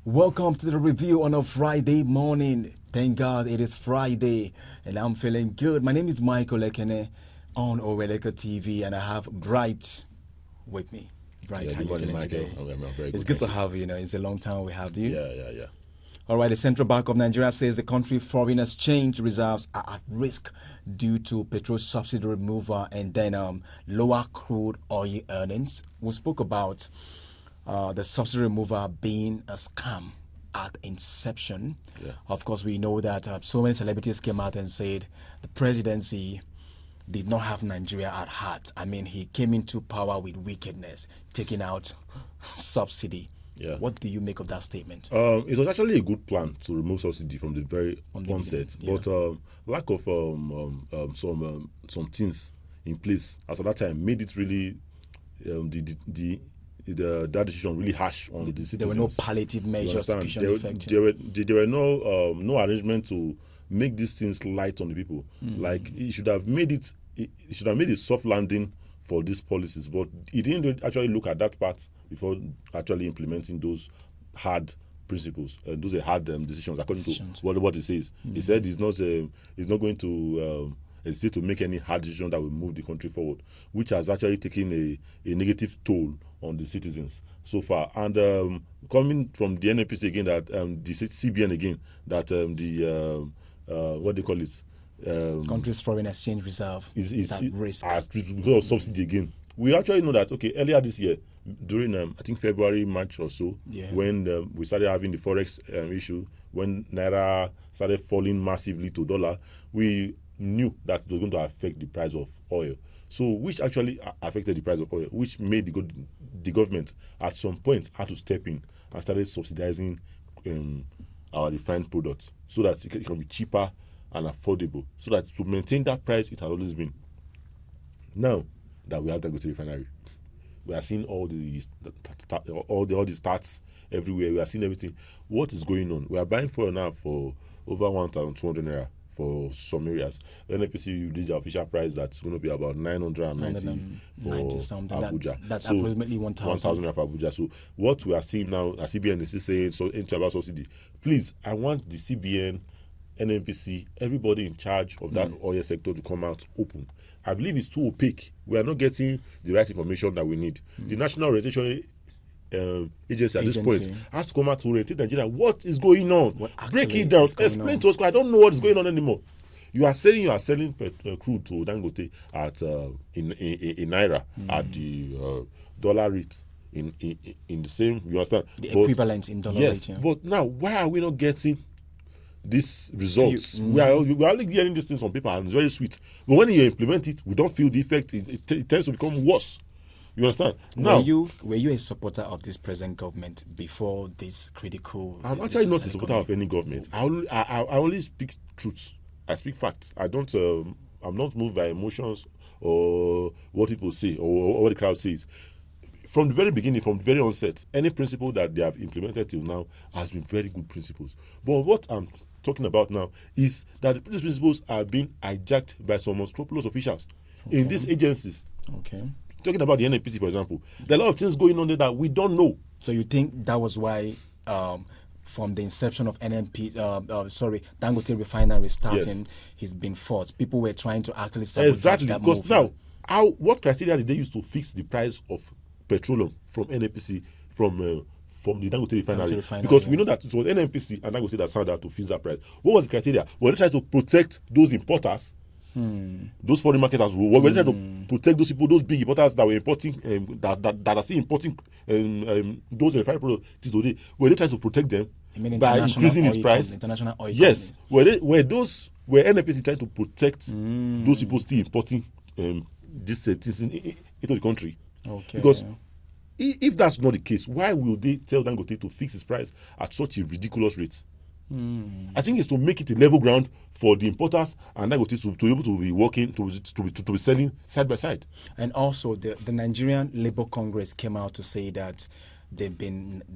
Welcome to the review on a Friday morning. Thank God it is Friday and I'm feeling good. My name is Oweleke on Oweleke TV and I have Bright with me. Bright, how you feeling today? It's good to have you. It's a long time we have you. Yeah. All right, the Central Bank of Nigeria says the country foreign exchange reserves are at risk due to petrol subsidy removal and then lower crude oil earnings. We spoke about the subsidy removal being a scam at inception. Yeah. Of course, we know that so many celebrities came out and said the presidency did not have Nigeria at heart. I mean, he came into power with wickedness, taking out subsidy. Yeah. What do you make of that statement? It was actually a good plan to remove subsidy from the very onset, yeah. but lack of some things in place as at that time made it really that decision really harsh on the citizens. There were no palliative measures to cushion the effect. There were no arrangement to make these things light on the people. Like it should have made a soft landing for these policies, but he didn't actually look at that part before actually implementing those hard principles. Those are hard decisions according to what he says. He said he's not going to hesitate to make any hard decision that will move the country forward, which has actually taken a negative toll on the citizens so far. And coming from the NNPC again, that the CBN again, that what they call it, country's foreign exchange reserve is at risk because of subsidy again. We actually know that earlier this year, during I think February, March or so, when we started having the forex issue, when naira started falling massively to dollar, we knew that it was going to affect the price of oil. So, which actually affected the price of oil, which made the government at some point had to step in and started subsidizing our refined products so that it can be cheaper and affordable, so that to maintain that price it has always been. Now that we have Dangote refinery, we are seeing all the stats everywhere. We are seeing everything. What is going on? We are buying fuel now for over 1,200 naira for some areas. NNPC released the official price that's going to be about 990 for something. Abuja. That's approximately 1,000 naira for Abuja. So what we are seeing now, as CBN is saying, about subsidy. Please, I want the CBN, NNPC, everybody in charge of that oil sector to come out open. I believe it's too opaque. We are not getting the right information that we need. The National Orientation Agency at this point has to come out to orientate Nigeria. What is going on? Break it down. Explain to us. I don't know what is going on anymore. You are saying you are selling crude to Dangote at in naira at the dollar rate in the same. You understand the equivalent in dollar rate. Yeah. But now, why are we not getting these results? We are only hearing these things from people and it's very sweet, but when you implement it, we don't feel the effect. It tends to become worse. You understand? Now, were you a supporter of this present government before this critical? I'm actually not a supporter of any government. I only speak truth. I speak facts. I don't. I'm not moved by emotions or what people say or what the crowd says. From the very beginning, from the very onset, any principle that they have implemented till now has been very good principles. But what I'm talking about now is that these principles are being hijacked by some unscrupulous officials in these agencies. Okay. Talking about the NNPC, for example, there are a lot of things going on there that we don't know. So you think that was why, from the inception of Dangote refinery starting, he's been fought. People were trying to actually sabotage that move. Because now, what criteria did they use to fix the price of petroleum from NNPC from the Dangote refinery? Because we know that it was NNPC and Dangote that signed out to fix that price. What was the criteria? Were they trying to protect those importers? Those foreign marketers were trying to protect those people, those big importers that were importing, that are still importing those refined products today. Were they trying to protect them by increasing its price? International oil yes. Were NNPC trying to protect those people still importing these things into the country? Okay. Because if that's not the case, why will they tell Dangote to fix his price at such a ridiculous rate? I think it's to make it a level ground for the importers and Dangote to be able to be working, to be selling side by side. And also, the Nigerian Labour Congress came out to say that the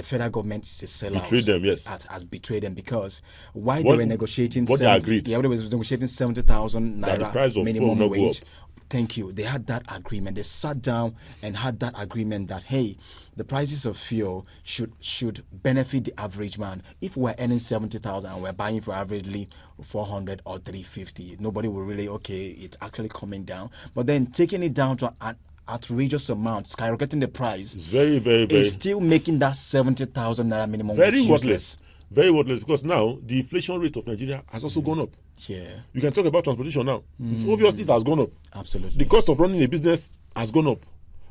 federal government is a sellout. Betrayed them, yes. Has betrayed them because they were negotiating. They agreed. Yeah, they were negotiating 70,000 naira the price of minimum wage. Thank you. They had that agreement. They sat down and had that agreement that, hey, the prices of fuel should benefit the average man. If we're earning 70,000 and we're buying for averagely 400 or 350, nobody will really, okay, it's actually coming down. But then taking it down to an outrageous amount, skyrocketing the price, it's very, very, very, is still making that 70,000 naira minimum very useless. worthless. Very worthless, because now the inflation rate of Nigeria has also gone up. Yeah. You can talk about transportation now. It's obviously it has gone up. Absolutely. The cost of running a business has gone up.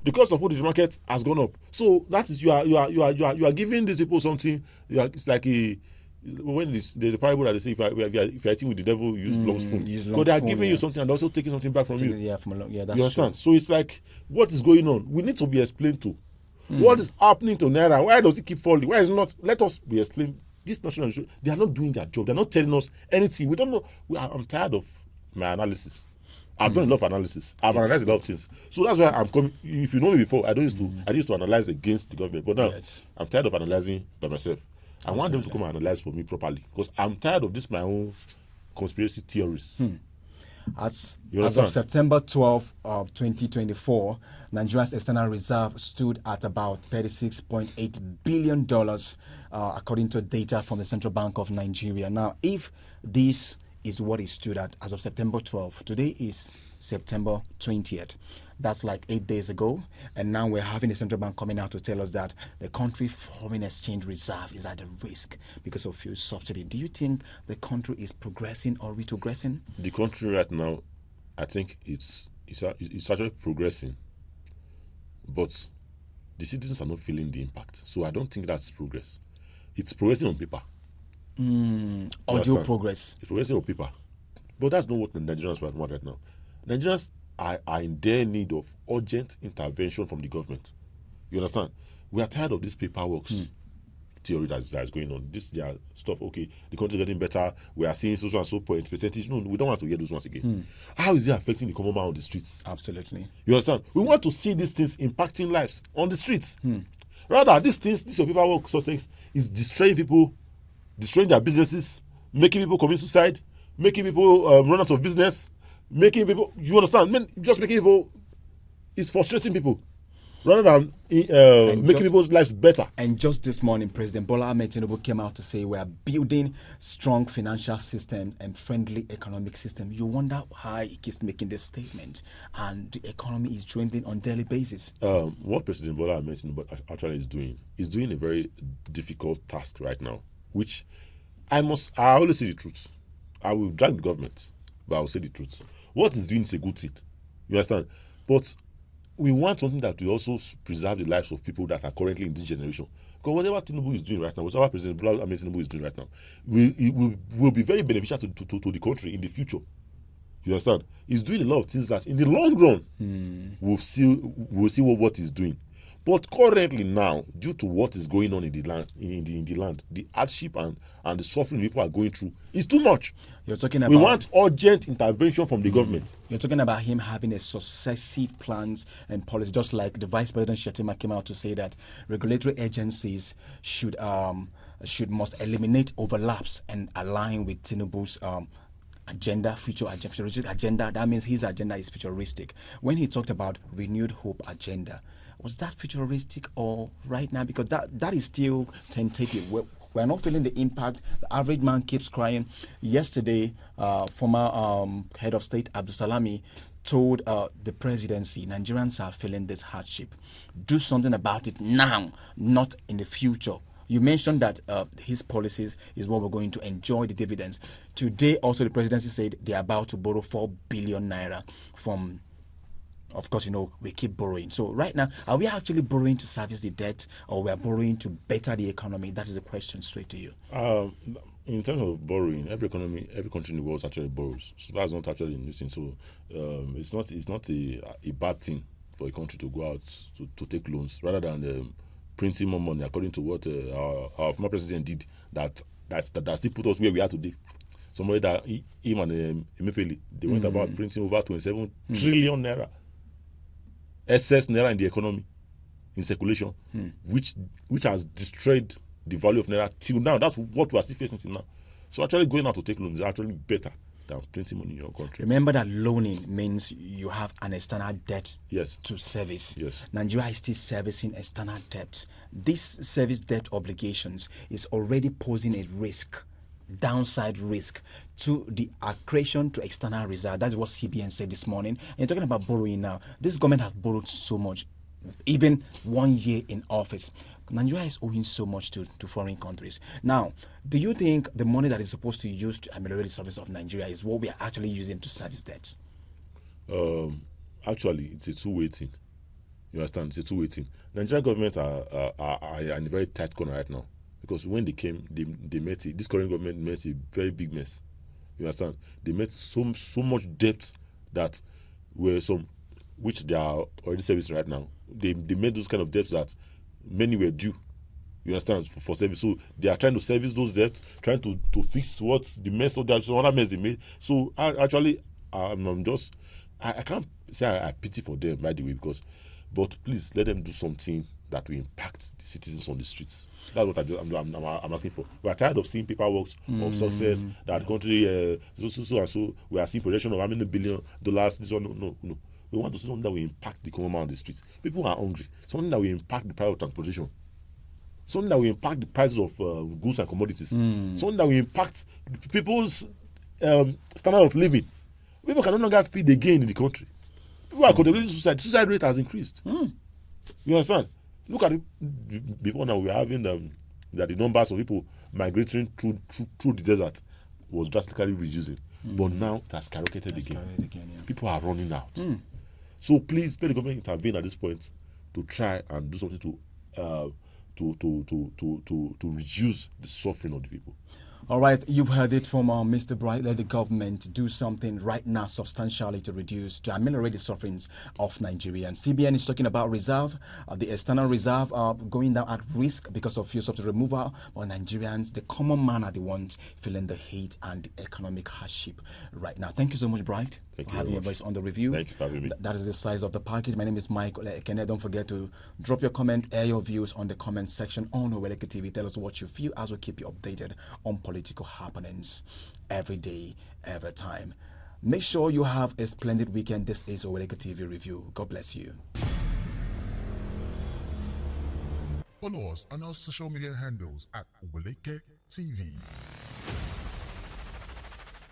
The cost of food in the market has gone up. So that is you are giving these people something. It's like there's a parable that they say if you're eating with the devil, use long spoon. But they are giving you something and also taking something back from you. Yeah, that's you understand? true. So it's like, what is going on? We need to be explained to. What is happening to Naira? Why does it keep falling? Why is it not? Let us be explained. This national, they are not doing their job. They're not telling us anything. We don't know. I'm tired of my analysis. I've done enough analysis. I've analyzed a lot of things. So that's why I'm coming. If you know me before, I used to analyze against the government. But now I'm tired of analyzing by myself. I want them to come and analyze for me properly, because I'm tired of this my own conspiracy theories. As of September 12, 2024, Nigeria's external reserve stood at about $36.8 billion, according to data from the Central Bank of Nigeria. Now, if this is what it stood at as of September 12, today is September 20th. That's like 8 days ago. And now we're having the central bank coming out to tell us that the country foreign exchange reserve is at a risk because of fuel subsidy. Do you think the country is progressing or retrogressing? The country right now, I think it's actually progressing. But the citizens are not feeling the impact. So I don't think that's progress. It's progressing on paper. Audio progress. It's progressing on paper. But that's not what the Nigerians want right now. Nigerians are in their need of urgent intervention from the government. You understand? We are tired of this paperwork theory that is going on. Their stuff, okay, the country is getting better. We are seeing so and so point percentage. No, we don't want to hear those ones again. How is it affecting the common man on the streets? Absolutely. You understand? We want to see these things impacting lives on the streets. Rather, these paperwork success is destroying people, destroying their businesses, making people commit suicide, making people run out of business, making people, you understand? Just making people, it's frustrating people rather than making people's lives better. And just this morning, President Bola Ahmed Tinubu came out to say we are building strong financial system and friendly economic system. You wonder why he keeps making this statement and the economy is dwindling on a daily basis. What President Bola Ahmed Tinubu actually is doing a very difficult task right now, which I always say the truth. I will drag the government, but I will say the truth. What he's doing is a good thing. You understand? But we want something that will also preserve the lives of people that are currently in this generation. Because whatever Tinubu is doing right now, whatever President Bola Ahmed Tinubu is doing right now, will be very beneficial to the country in the future. You understand? He's doing a lot of things that in the long run, we'll see what he's doing. But currently now, due to what is going on in the land, the hardship and the suffering people are going through is too much. You're talking about, we want urgent intervention from the government. You're talking about him having a successive plans and policy, just like the Vice President Shetima came out to say that regulatory agencies must eliminate overlaps and align with Tinubu's futuristic agenda. That means his agenda is futuristic. When he talked about renewed hope agenda, was that futuristic or right now? Because that is still tentative. We're not feeling the impact. The average man keeps crying. Yesterday, former head of state Abdul Salami told the presidency, Nigerians are feeling this hardship. Do something about it now, not in the future. You mentioned that his policies is what we're going to enjoy the dividends. Today, also, the presidency said they're about to borrow 4 billion naira from, of course, we keep borrowing. So right now, are we actually borrowing to service the debt or we are borrowing to better the economy? That is the question straight to you. In terms of borrowing, every country in the world actually borrows. So that's not actually a new thing. So it's not a bad thing for a country to go out to take loans rather than printing more money, according to what our former president did, that still put us where we are today. Somebody that him and Emefiele, they went about printing over 27 trillion naira. Excess naira in the economy, in circulation, which has destroyed the value of naira till now. That's what we are still facing till now. So actually going out to take loans is actually better than printing money in your country. Remember that loaning means you have an external debt Yes. to service. Yes. Nigeria is still servicing external debt. This service debt obligations is already posing a risk, downside risk, to the accretion to external reserve. That's what CBN said this morning. And you're talking about borrowing now. This government has borrowed so much, even 1 year in office. Nigeria is owing so much to foreign countries. Now, do you think the money that is supposed to use to ameliorate the service of Nigeria is what we are actually using to service debts? Actually, it's a two-way thing. You understand? It's a two-way thing. Nigerian government are in a very tight corner right now, because when they came, they met this current government made a very big mess. You understand? They met so much debt that were which they are already servicing right now. They made those kind of debts that many were due. You understand? For service. So they are trying to service those debts, trying to fix what's the mess of that, so other mess they made. So I can't say I pity for them, by the way, but please let them do something that will impact the citizens on the streets. That's what I'm asking for. We are tired of seeing paperwork of success that country so and so. We are seeing projection of how many $1 billion. This one, no. We want to see something that will impact the common man on the streets. People are hungry. Something that will impact the price of transportation. Something that will impact the prices of goods and commodities. Something that will impact people's standard of living. People can no longer feed again in the country. People are contemplating suicide. Suicide rate has increased. You understand? Look at it. Before now, we are having that the numbers of people migrating through the desert was drastically reducing. But now it has skyrocketed again. Yeah. People are running out. So please let the government intervene at this point to try and do something to reduce the suffering of the people. All right, you've heard it from Mr. Bright. Let the government do something right now substantially to ameliorate the sufferings of Nigerians. CBN is talking about reserve, the external reserve going down at risk because of fuel subsidy removal. But Nigerians, the common man, are the ones feeling the heat and the economic hardship right now. Thank you so much, Bright, for having your voice on the review. Thank you for having me. That is the size of the package. My name is Mike Oweleke. Don't forget to drop your comment, air your views on the comment section on Oweleke TV. Tell us what you feel as we keep you updated on political happenings every day, every time. Make sure you have a splendid weekend. This is Oweleke TV Review. God bless you. Follow us on our social media handles at Oweleke TV.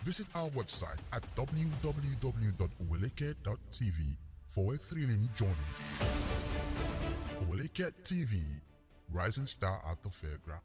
Visit our website at www.oweleke.tv for a thrilling journey. Oweleke TV, rising star at the fairground.